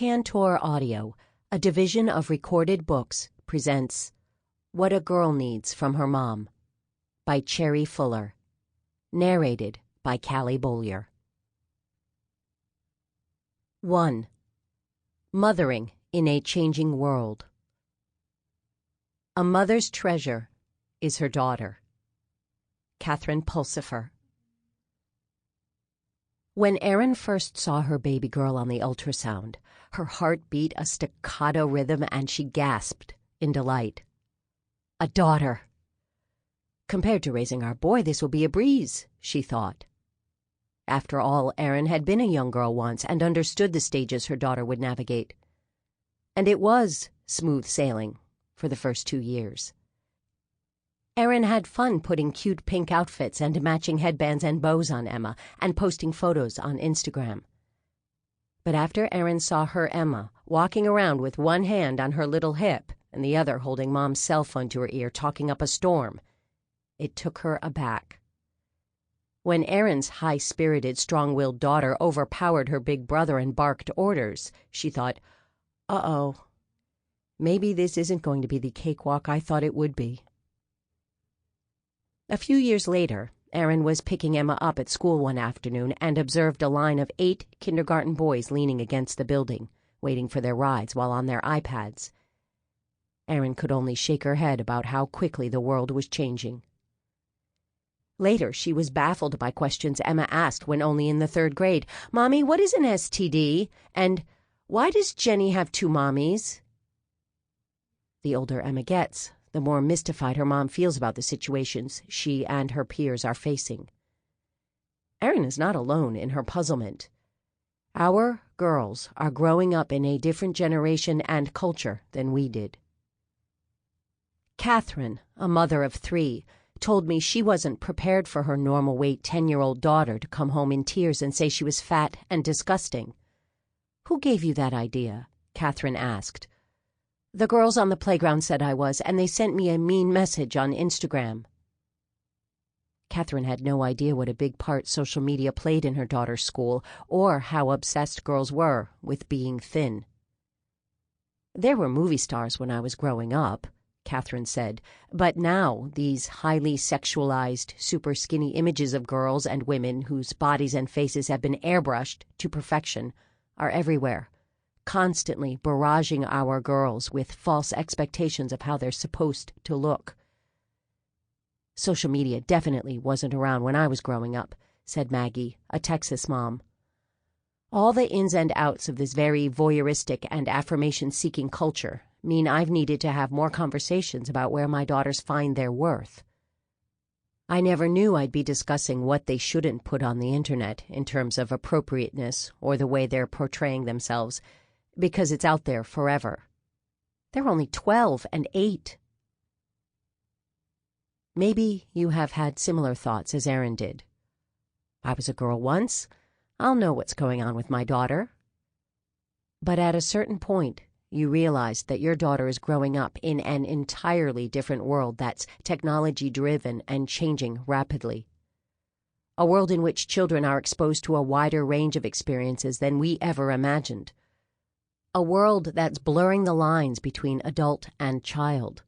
Tantor Audio, a division of Recorded Books, presents What a Girl Needs from Her Mom by Cheri Fuller. Narrated by Callie Beaulieu. 1. Mothering in a Changing World. A mother's treasure is her daughter. Catherine Pulsifer. When Erin first saw her baby girl on the ultrasound, her heart beat a staccato rhythm and she gasped in delight. A daughter! Compared to raising our boy, this will be a breeze, she thought. After all, Erin had been a young girl once and understood the stages her daughter would navigate. And it was smooth sailing for the first 2 years. Erin had fun putting cute pink outfits and matching headbands and bows on Emma and posting photos on Instagram. But after Erin saw her Emma walking around with one hand on her little hip and the other holding Mom's cell phone to her ear talking up a storm, it took her aback. When Erin's high-spirited, strong-willed daughter overpowered her big brother and barked orders, she thought, uh-oh, maybe this isn't going to be the cakewalk I thought it would be. A few years later, Erin was picking Emma up at school one afternoon and observed a line of 8 kindergarten boys leaning against the building, waiting for their rides while on their iPads. Erin could only shake her head about how quickly the world was changing. Later, she was baffled by questions Emma asked when only in the 3rd grade. "Mommy, what is an STD? And why does Jenny have 2 mommies?" The older Emma gets, the more mystified her mom feels about the situations she and her peers are facing. Erin is not alone in her puzzlement. Our girls are growing up in a different generation and culture than we did. Catherine, a mother of 3, told me she wasn't prepared for her normal-weight 10-year-old daughter to come home in tears and say she was fat and disgusting. "Who gave you that idea?" Catherine asked. "The girls on the playground said I was, and they sent me a mean message on Instagram." Catherine had no idea what a big part social media played in her daughter's school, or how obsessed girls were with being thin. "There were movie stars when I was growing up," Catherine said, "but now these highly sexualized, super skinny images of girls and women whose bodies and faces have been airbrushed to perfection are everywhere, constantly barraging our girls with false expectations of how they're supposed to look." "Social media definitely wasn't around when I was growing up," said Maggie, a Texas mom. "All the ins and outs of this very voyeuristic and affirmation-seeking culture mean I've needed to have more conversations about where my daughters find their worth. I never knew I'd be discussing what they shouldn't put on the internet in terms of appropriateness or the way they're portraying themselves, because it's out there forever. They're only 12 and 8. Maybe you have had similar thoughts as Erin did. I was a girl once. I'll know what's going on with my daughter. But at a certain point, you realize that your daughter is growing up in an entirely different world that's technology-driven and changing rapidly. A world in which children are exposed to a wider range of experiences than we ever imagined. A world that's blurring the lines between adult and child,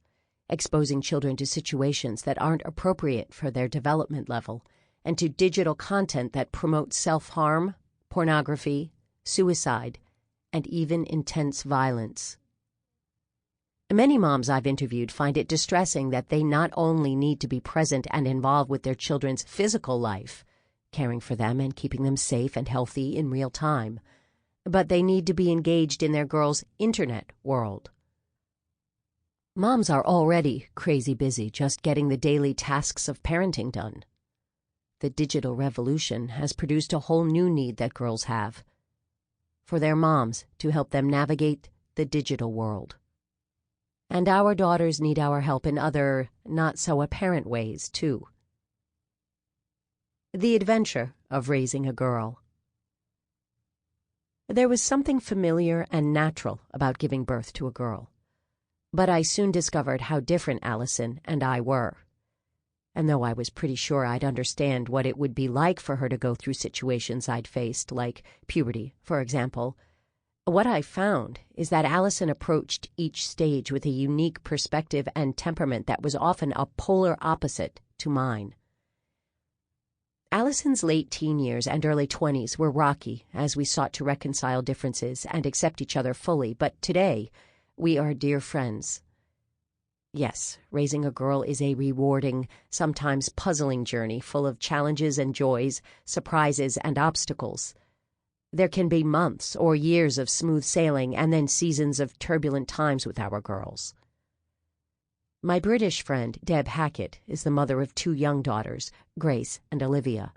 exposing children to situations that aren't appropriate for their development level, and to digital content that promotes self-harm, pornography, suicide, and even intense violence. Many moms I've interviewed find it distressing that they not only need to be present and involved with their children's physical life, caring for them and keeping them safe and healthy in real time, but they need to be engaged in their girls' internet world. Moms are already crazy busy just getting the daily tasks of parenting done. The digital revolution has produced a whole new need that girls have, for their moms to help them navigate the digital world. And our daughters need our help in other, not-so-apparent ways, too. The adventure of raising a girl. There was something familiar and natural about giving birth to a girl, but I soon discovered how different Allison and I were. And though I was pretty sure I'd understand what it would be like for her to go through situations I'd faced, like puberty, for example, What I found is that Allison approached each stage with a unique perspective and temperament that was often a polar opposite to mine. Allison's late teen years and early 20s were rocky as we sought to reconcile differences and accept each other fully, but today we are dear friends. Yes, raising a girl is a rewarding, sometimes puzzling journey full of challenges and joys, surprises and obstacles. There can be months or years of smooth sailing and then seasons of turbulent times with our girls. My British friend, Deb Hackett, is the mother of 2 young daughters, Grace and Olivia.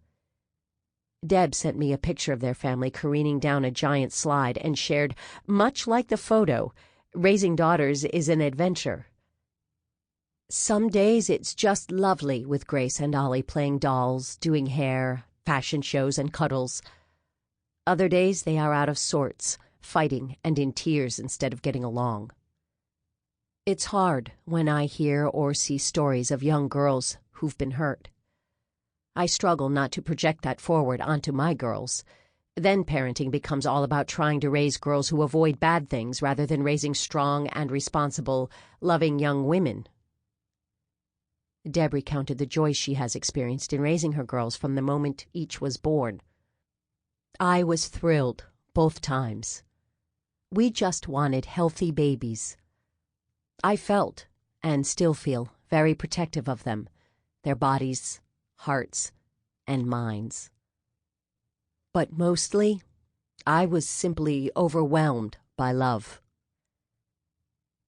Deb sent me a picture of their family careening down a giant slide and shared, much like the photo, raising daughters is an adventure. Some days it's just lovely with Grace and Ollie playing dolls, doing hair, fashion shows, and cuddles. Other days they are out of sorts, fighting and in tears instead of getting along. It's hard when I hear or see stories of young girls who've been hurt. I struggle not to project that forward onto my girls. Then parenting becomes all about trying to raise girls who avoid bad things rather than raising strong and responsible, loving young women. Deb recounted the joy she has experienced in raising her girls from the moment each was born. I was thrilled both times. We just wanted healthy babies. I felt, and still feel, very protective of them, their bodies, hearts, and minds. But mostly, I was simply overwhelmed by love.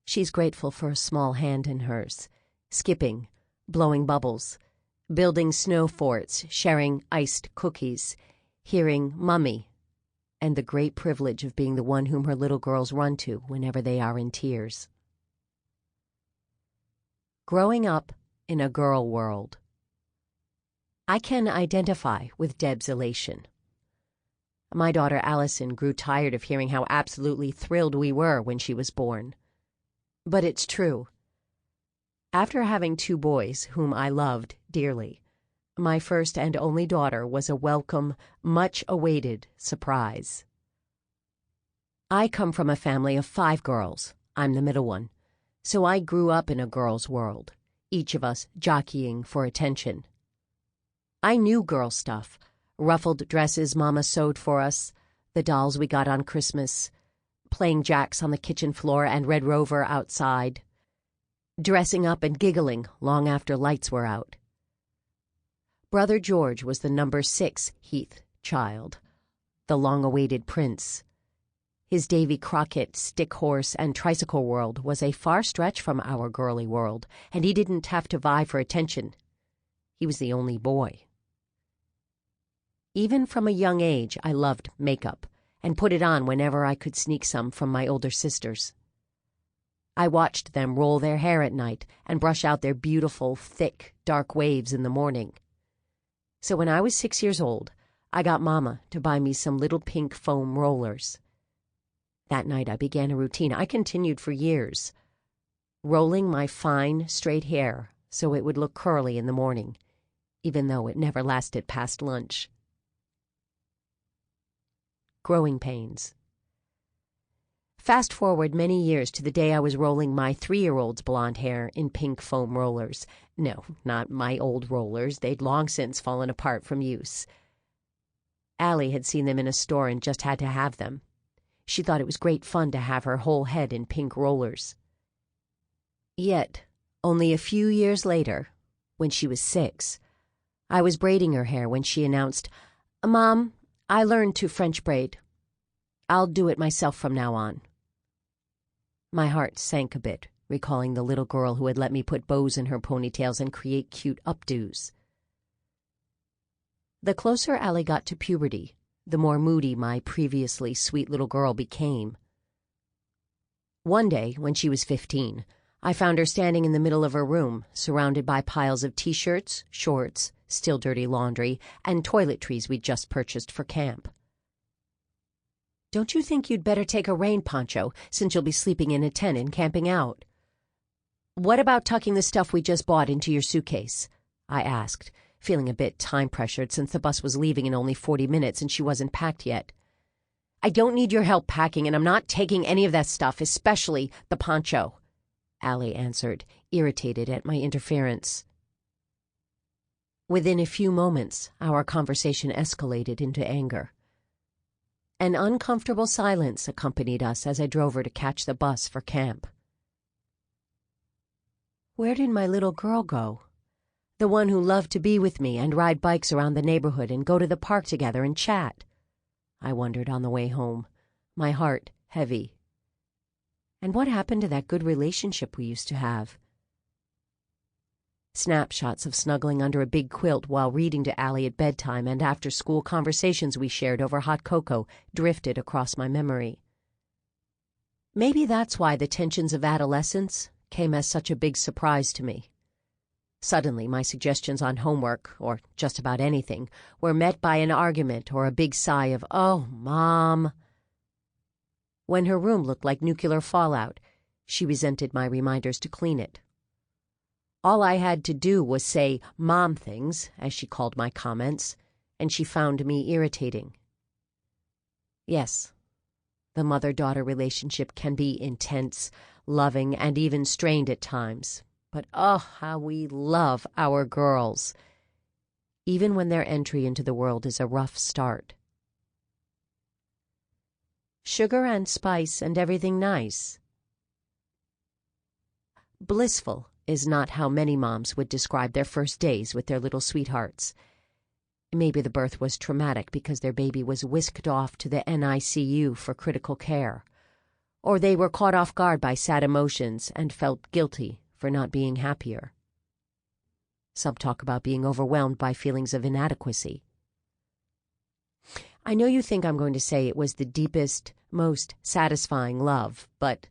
She's grateful for a small hand in hers, skipping, blowing bubbles, building snow forts, sharing iced cookies, hearing "Mummy," and the great privilege of being the one whom her little girls run to whenever they are in tears. Growing up in a girl world. I can identify with Deb's elation. My daughter Allison grew tired of hearing how absolutely thrilled we were when she was born. But it's true. After having 2 boys whom I loved dearly, my first and only daughter was a welcome, much-awaited surprise. I come from a family of 5 girls. I'm the middle one. So I grew up in a girl's world, each of us jockeying for attention. I knew girl stuff, ruffled dresses Mama sewed for us, the dolls we got on Christmas, playing jacks on the kitchen floor and Red Rover outside, dressing up and giggling long after lights were out. Brother George was the number 6 Heath child, the long-awaited prince. His Davy Crockett stick horse and tricycle world was a far stretch from our girly world, and he didn't have to vie for attention. He was the only boy. Even from a young age, I loved makeup and put it on whenever I could sneak some from my older sisters. I watched them roll their hair at night and brush out their beautiful, thick, dark waves in the morning. So when I was 6 years old, I got Mama to buy me some little pink foam rollers. That night I began a routine I continued for years, rolling my fine, straight hair so it would look curly in the morning, even though it never lasted past lunch. Growing pains. Fast forward many years to the day I was rolling my 3-year-old's blonde hair in pink foam rollers. No, not my old rollers. They'd long since fallen apart from use. Allie had seen them in a store and just had to have them. She thought it was great fun to have her whole head in pink rollers. Yet, only a few years later, when she was 6, I was braiding her hair when she announced, "Mom, I learned to French braid. I'll do it myself from now on." My heart sank a bit, recalling the little girl who had let me put bows in her ponytails and create cute updos. The closer Allie got to puberty, the more moody my previously sweet little girl became. One day, when she was 15, I found her standing in the middle of her room, surrounded by piles of T-shirts, shorts, still dirty laundry, and toiletries we'd just purchased for camp. "Don't you think you'd better take a rain poncho, since you'll be sleeping in a tent and camping out?" "What about tucking the stuff we just bought into your suitcase?" I asked, feeling a bit time-pressured since the bus was leaving in only 40 minutes and she wasn't packed yet. I don't need your help packing, and I'm not taking any of that stuff, especially the poncho, Allie answered, irritated at my interference. Within a few moments, our conversation escalated into anger. An uncomfortable silence accompanied us as I drove her to catch the bus for camp. Where did my little girl go? The one who loved to be with me and ride bikes around the neighborhood and go to the park together and chat. I wondered on the way home, my heart heavy. And what happened to that good relationship we used to have? Snapshots of snuggling under a big quilt while reading to Allie at bedtime and after-school conversations we shared over hot cocoa drifted across my memory. Maybe that's why the tensions of adolescence came as such a big surprise to me. Suddenly, my suggestions on homework, or just about anything, were met by an argument or a big sigh of, "Oh, Mom." When her room looked like nuclear fallout, she resented my reminders to clean it. All I had to do was say "mom things," as she called my comments, and she found me irritating. Yes, the mother-daughter relationship can be intense, loving, and even strained at times. But oh, how we love our girls, even when their entry into the world is a rough start. Sugar and spice and everything nice. Blissful is not how many moms would describe their first days with their little sweethearts. Maybe the birth was traumatic because their baby was whisked off to the NICU for critical care, or they were caught off guard by sad emotions and felt guilty for not being happier. Some talk about being overwhelmed by feelings of inadequacy. I know you think I'm going to say it was the deepest, most satisfying love, but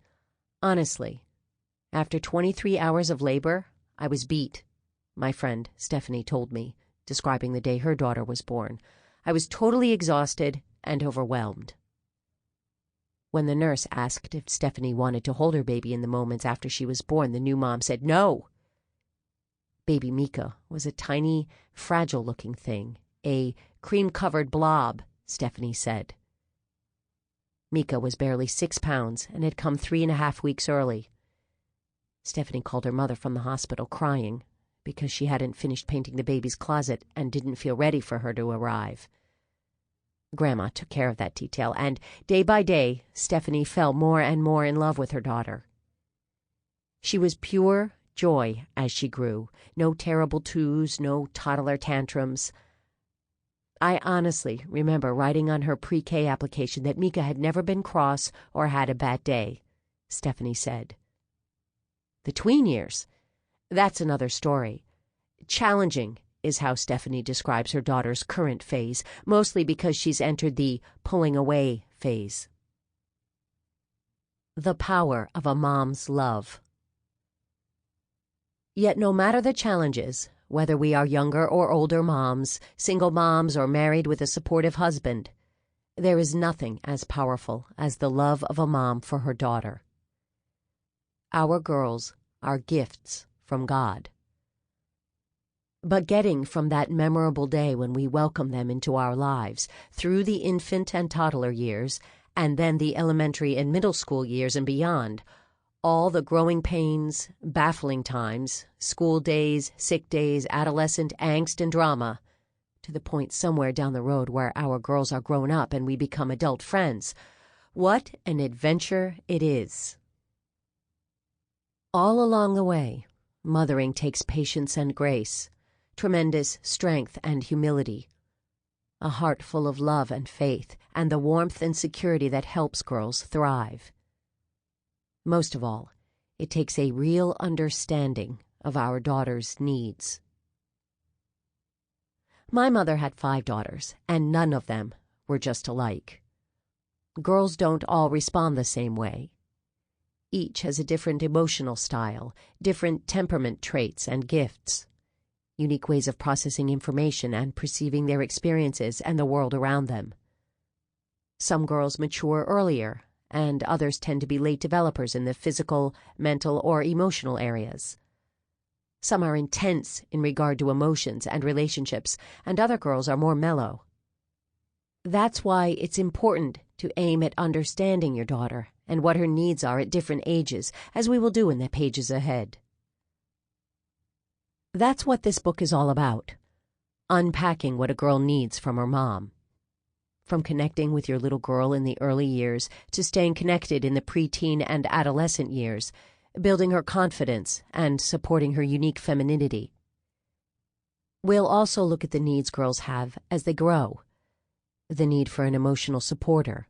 honestly, after 23 hours of labor, I was beat, my friend Stephanie told me, describing the day her daughter was born. I was totally exhausted and overwhelmed. When the nurse asked if Stephanie wanted to hold her baby in the moments after she was born, the new mom said no. Baby Mika was a tiny, fragile-looking thing, a cream-covered blob, Stephanie said. Mika was barely 6 pounds and had come 3.5 weeks early. Stephanie called her mother from the hospital crying because she hadn't finished painting the baby's closet and didn't feel ready for her to arrive. Grandma took care of that detail, and day by day, Stephanie fell more and more in love with her daughter. She was pure joy as she grew, no terrible twos, no toddler tantrums. I honestly remember writing on her pre-K application that Mika had never been cross or had a bad day, Stephanie said. The tween years, that's another story. Challenging is how Stephanie describes her daughter's current phase, mostly because she's entered the pulling away phase. The power of a mom's love. Yet no matter the challenges, whether we are younger or older moms, single moms or married with a supportive husband, there is nothing as powerful as the love of a mom for her daughter. Our girls are gifts from God. But getting from that memorable day when we welcome them into our lives, through the infant and toddler years, and then the elementary and middle school years and beyond, all the growing pains, baffling times, school days, sick days, adolescent angst and drama, to the point somewhere down the road where our girls are grown up and we become adult friends. What an adventure it is. All along the way, mothering takes patience and grace, tremendous strength and humility, a heart full of love and faith, and the warmth and security that helps girls thrive. Most of all, it takes a real understanding of our daughters' needs. My mother had 5 daughters, and none of them were just alike. Girls don't all respond the same way. Each has a different emotional style, different temperament traits and gifts, unique ways of processing information and perceiving their experiences and the world around them. Some girls mature earlier, and others tend to be late developers in the physical, mental, or emotional areas. Some are intense in regard to emotions and relationships, and other girls are more mellow. That's why it's important to aim at understanding your daughter and what her needs are at different ages, as we will do in the pages ahead. That's what this book is all about, unpacking what a girl needs from her mom. From connecting with your little girl in the early years to staying connected in the preteen and adolescent years, building her confidence and supporting her unique femininity. We'll also look at the needs girls have as they grow. The need for an emotional supporter,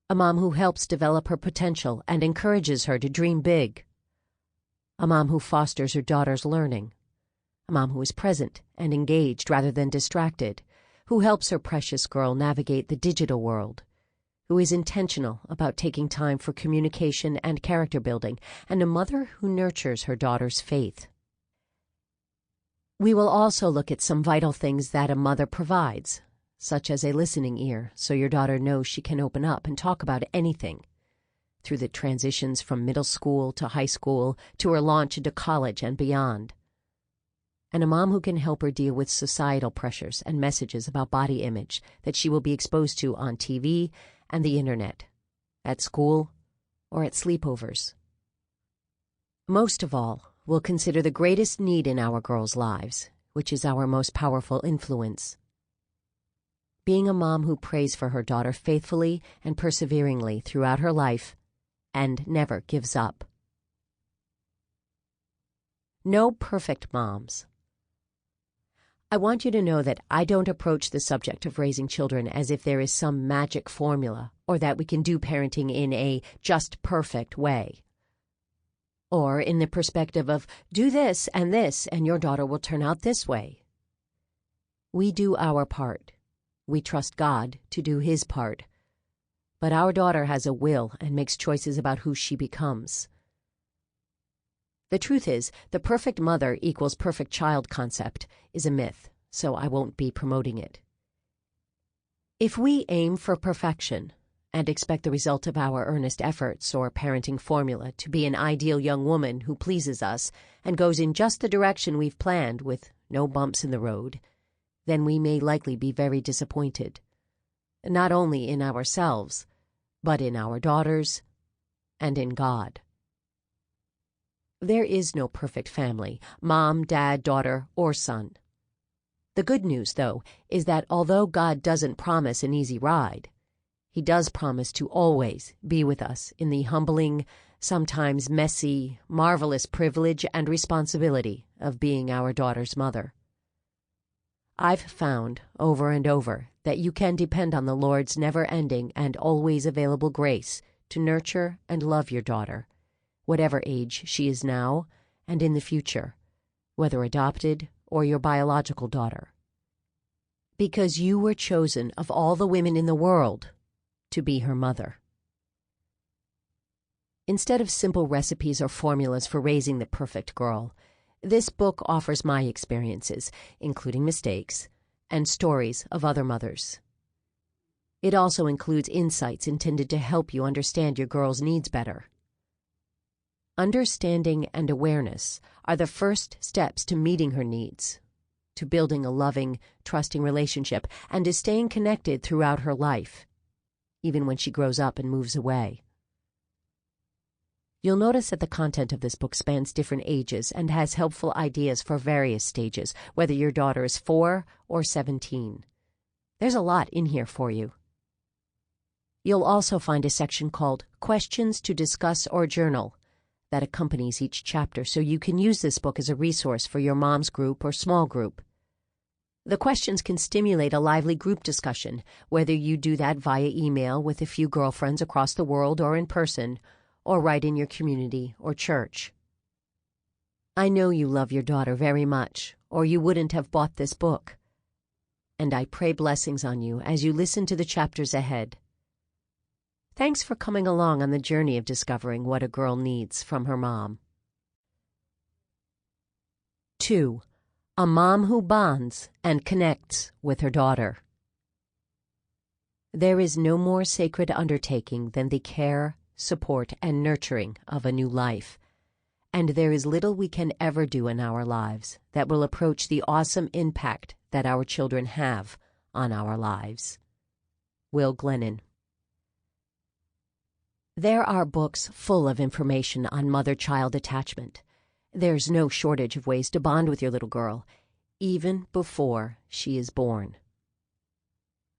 a mom who helps develop her potential and encourages her to dream big, a mom who fosters her daughter's learning, a mom who is present and engaged rather than distracted, who helps her precious girl navigate the digital world, who is intentional about taking time for communication and character building, and a mother who nurtures her daughter's faith. We will also look at some vital things that a mother provides, such as a listening ear so your daughter knows she can open up and talk about anything, through the transitions from middle school to high school to her launch into college and beyond. And a mom who can help her deal with societal pressures and messages about body image that she will be exposed to on TV and the internet, at school, or at sleepovers. Most of all, we'll consider the greatest need in our girls' lives, which is our most powerful influence. Being a mom who prays for her daughter faithfully and perseveringly throughout her life and never gives up. No perfect moms. I want you to know that I don't approach the subject of raising children as if there is some magic formula or that we can do parenting in a just perfect way. Or in the perspective of do this and your daughter will turn out this way. We do our part. We trust God to do His part. But our daughter has a will and makes choices about who she becomes. The truth is, the perfect mother equals perfect child concept is a myth, so I won't be promoting it. If we aim for perfection and expect the result of our earnest efforts or parenting formula to be an ideal young woman who pleases us and goes in just the direction we've planned with no bumps in the road, then we may likely be very disappointed, not only in ourselves, but in our daughters and in God. There is no perfect family, mom, dad, daughter, or son. The good news, though, is that although God doesn't promise an easy ride, He does promise to always be with us in the humbling, sometimes messy, marvelous privilege and responsibility of being our daughter's mother. I've found, over and over, that you can depend on the Lord's never-ending and always available grace to nurture and love your daughter, whatever age she is now and in the future, whether adopted or your biological daughter. Because you were chosen of all the women in the world to be her mother. Instead of simple recipes or formulas for raising the perfect girl, this book offers my experiences, including mistakes, and stories of other mothers. It also includes insights intended to help you understand your girl's needs better. Understanding and awareness are the first steps to meeting her needs, to building a loving, trusting relationship, and to staying connected throughout her life, even when she grows up and moves away. You'll notice that the content of this book spans different ages and has helpful ideas for various stages, whether your daughter is 4 or 17. There's a lot in here for you. You'll also find a section called Questions to Discuss or Journal that accompanies each chapter, so you can use this book as a resource for your mom's group or small group. The questions can stimulate a lively group discussion, whether you do that via email with a few girlfriends across the world or in person, or right in your community or church. I know you love your daughter very much, or you wouldn't have bought this book. And I pray blessings on you as you listen to the chapters ahead. Thanks for coming along on the journey of discovering what a girl needs from her mom. 2. A mom who bonds and connects with her daughter. There is no more sacred undertaking than the care, support, and nurturing of a new life, and there is little we can ever do in our lives that will approach the awesome impact that our children have on our lives. Will Glennon. There are books full of information on mother-child attachment. There's no shortage of ways to bond with your little girl, even before she is born.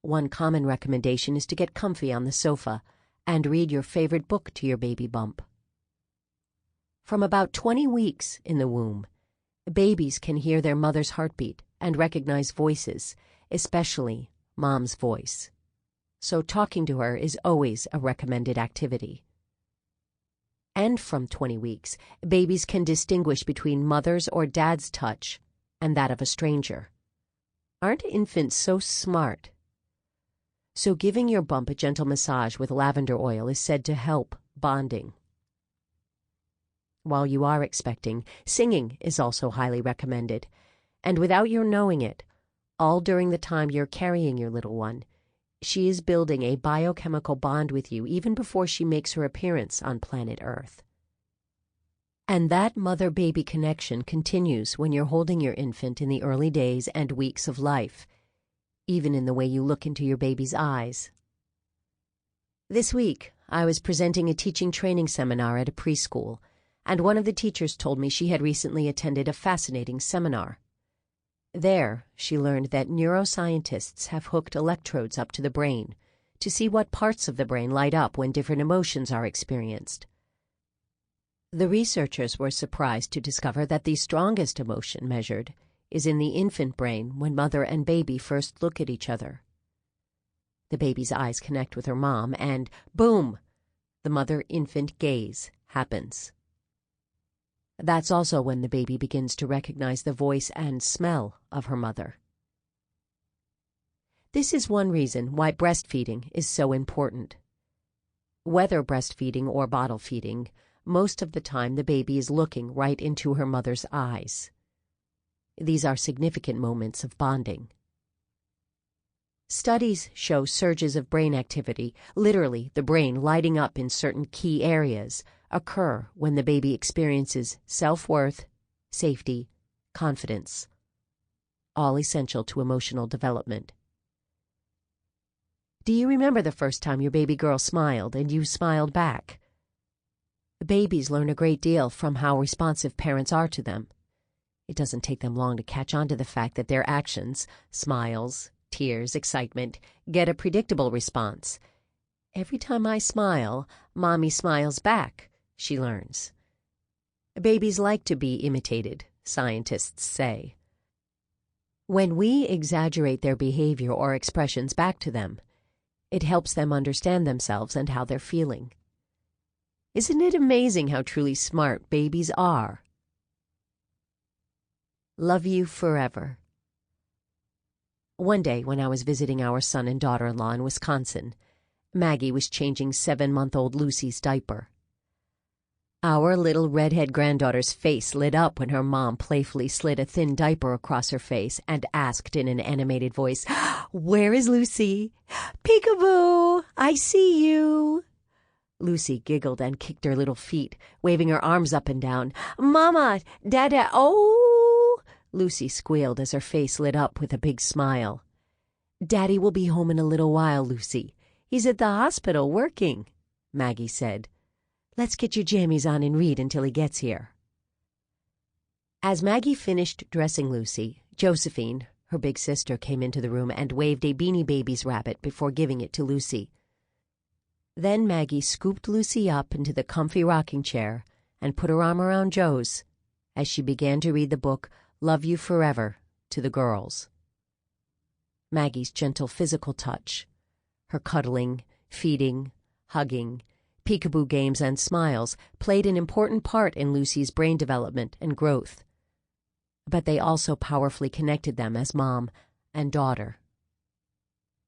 One common recommendation is to get comfy on the sofa and read your favorite book to your baby bump. From about 20 weeks in the womb, babies can hear their mother's heartbeat and recognize voices, especially mom's voice. So talking to her is always a recommended activity. And from 20 weeks, babies can distinguish between mother's or dad's touch and that of a stranger. Aren't infants so smart? So giving your bump a gentle massage with lavender oil is said to help bonding. While you are expecting, singing is also highly recommended. And without your knowing it, all during the time you're carrying your little one, she is building a biochemical bond with you even before she makes her appearance on planet Earth. And that mother-baby connection continues when you're holding your infant in the early days and weeks of life, even in the way you look into your baby's eyes. This week, I was presenting a teaching training seminar at a preschool, and one of the teachers told me she had recently attended a fascinating seminar. There, she learned that neuroscientists have hooked electrodes up to the brain to see what parts of the brain light up when different emotions are experienced. The researchers were surprised to discover that the strongest emotion measured is in the infant brain when mother and baby first look at each other. The baby's eyes connect with her mom, and boom, the mother-infant gaze happens. That's also when the baby begins to recognize the voice and smell of her mother. This is one reason why breastfeeding is so important. Whether breastfeeding or bottle feeding, most of the time the baby is looking right into her mother's eyes. These are significant moments of bonding. Studies show surges of brain activity, literally the brain lighting up in certain key areas, occur when the baby experiences self-worth, safety, confidence, all essential to emotional development. Do you remember the first time your baby girl smiled and you smiled back? Babies learn a great deal from how responsive parents are to them. It doesn't take them long to catch on to the fact that their actions, smiles, tears, excitement, get a predictable response. Every time I smile, Mommy smiles back, she learns. Babies like to be imitated, scientists say. When we exaggerate their behavior or expressions back to them, it helps them understand themselves and how they're feeling. Isn't it amazing how truly smart babies are? Love you forever. One day when I was visiting our son and daughter-in-law in Wisconsin, Maggie was changing 7-month-old Lucy's diaper. Our little redhead granddaughter's face lit up when her mom playfully slid a thin diaper across her face and asked in an animated voice, "Where is Lucy?" "Peekaboo, I see you." Lucy giggled and kicked her little feet, waving her arms up and down. "Mama, Dada, oh!" Lucy squealed as her face lit up with a big smile. "Daddy will be home in a little while, Lucy. He's at the hospital working," Maggie said. "Let's get your jammies on and read until he gets here." As Maggie finished dressing Lucy, Josephine, her big sister, came into the room and waved a Beanie Babies rabbit before giving it to Lucy. Then Maggie scooped Lucy up into the comfy rocking chair and put her arm around Joe's as she began to read the book Love You Forever to the girls. Maggie's gentle physical touch, her cuddling, feeding, hugging, peekaboo games and smiles played an important part in Lucy's brain development and growth. But they also powerfully connected them as mom and daughter.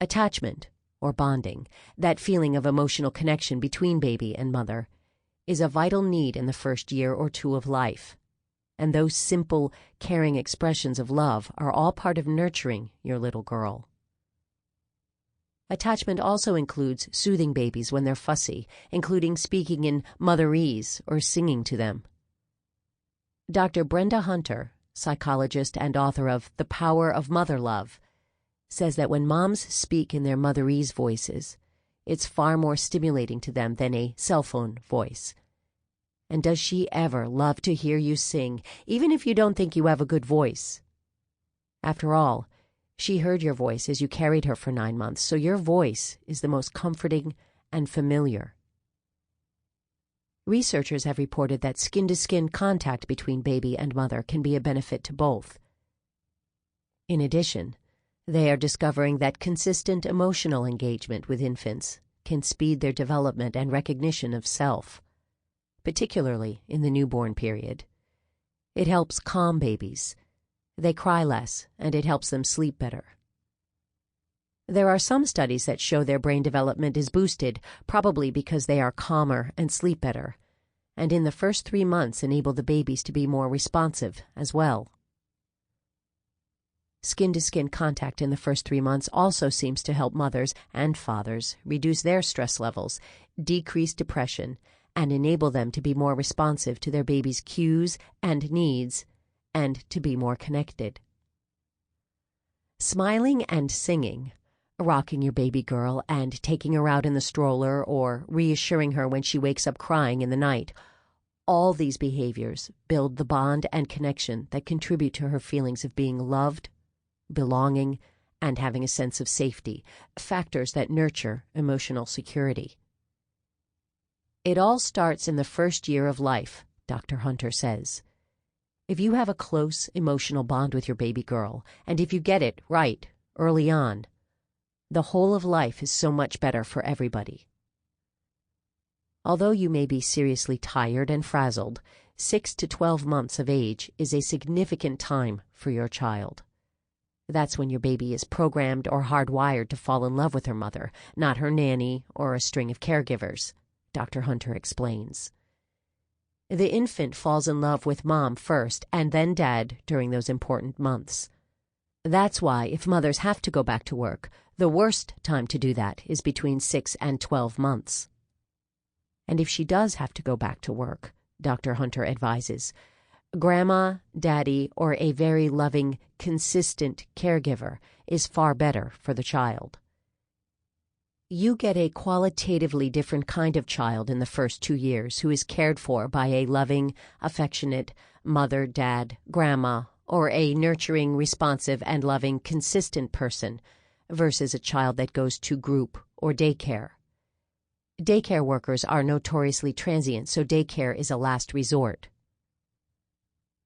Attachment, or bonding, that feeling of emotional connection between baby and mother, is a vital need in the first year or two of life. And those simple, caring expressions of love are all part of nurturing your little girl. Attachment also includes soothing babies when they're fussy, including speaking in motherese or singing to them. Dr. Brenda Hunter, psychologist and author of The Power of Mother Love, says that when moms speak in their motherese voices, It's far more stimulating to them than a cell phone voice. And does she ever love to hear you sing, even if you don't think you have a good voice? After all, she heard your voice as you carried her for 9 months, so your voice is the most comforting and familiar. Researchers have reported that skin-to-skin contact between baby and mother can be a benefit to both. In addition, they are discovering that consistent emotional engagement with infants can speed their development and recognition of self, particularly in the newborn period. It helps calm babies. They cry less, and it helps them sleep better. There are some studies that show their brain development is boosted, probably because they are calmer and sleep better, and in the first 3 months enable the babies to be more responsive as well. Skin-to-skin contact in the first 3 months also seems to help mothers and fathers reduce their stress levels, decrease depression, and enable them to be more responsive to their baby's cues and needs, and to be more connected. Smiling and singing, rocking your baby girl and taking her out in the stroller or reassuring her when she wakes up crying in the night, all these behaviors build the bond and connection that contribute to her feelings of being loved, belonging, and having a sense of safety, factors that nurture emotional security. It all starts in the first year of life, Dr. Hunter says. If you have a close emotional bond with your baby girl, and if you get it right early on, the whole of life is so much better for everybody. Although you may be seriously tired and frazzled, 6 to 12 months of age is a significant time for your child. That's when your baby is programmed or hardwired to fall in love with her mother, not her nanny or a string of caregivers, Dr. Hunter explains. The infant falls in love with mom first and then dad during those important months. That's why if mothers have to go back to work, the worst time to do that is between 6 and 12 months. And if she does have to go back to work, Dr. Hunter advises, grandma, daddy, or a very loving, consistent caregiver is far better for the child. You get a qualitatively different kind of child in the first 2 years who is cared for by a loving, affectionate mother, dad, grandma, or a nurturing, responsive, and loving, consistent person versus a child that goes to group or daycare. Daycare workers are notoriously transient, so daycare is a last resort.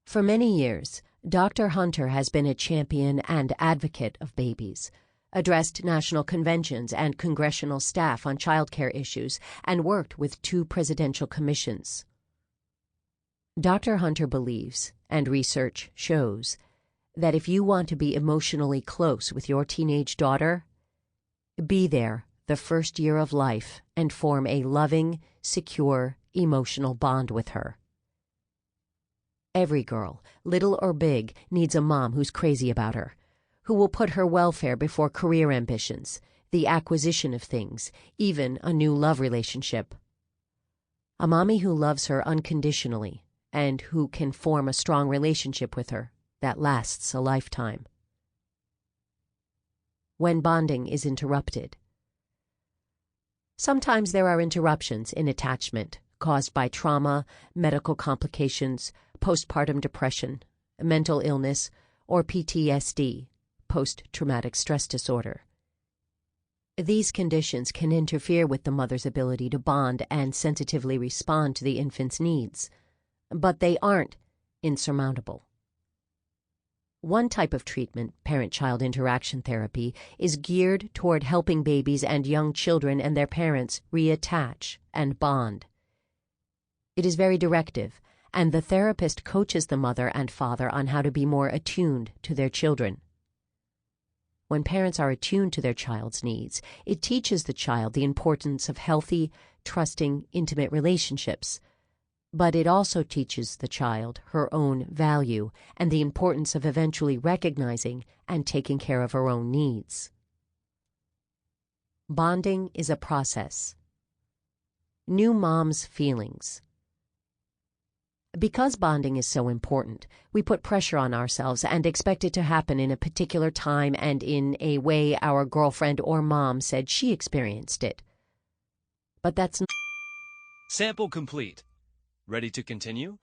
For many years, Dr. Hunter has been a champion and advocate of babies, addressed national conventions and congressional staff on child care issues, and worked with 2 presidential commissions. Dr. Hunter believes, and research shows, that if you want to be emotionally close with your teenage daughter, be there the first year of life and form a loving, secure, emotional bond with her. Every girl, little or big, needs a mom who's crazy about her, who will put her welfare before career ambitions, the acquisition of things, even a new love relationship. A mommy who loves her unconditionally and who can form a strong relationship with her that lasts a lifetime. When bonding is interrupted. Sometimes there are interruptions in attachment caused by trauma, medical complications, postpartum depression, mental illness, or PTSD, post-traumatic stress disorder. These conditions can interfere with the mother's ability to bond and sensitively respond to the infant's needs, but they aren't insurmountable. One type of treatment, parent-child interaction therapy, is geared toward helping babies and young children and their parents reattach and bond. It is very directive, and the therapist coaches the mother and father on how to be more attuned to their children. When parents are attuned to their child's needs, it teaches the child the importance of healthy, trusting, intimate relationships. But it also teaches the child her own value and the importance of eventually recognizing and taking care of her own needs. Bonding is a process. New mom's feelings. Because bonding is so important, we put pressure on ourselves and expect it to happen in a particular time and in a way our girlfriend or mom said she experienced it, But that's Sample complete. Ready to continue?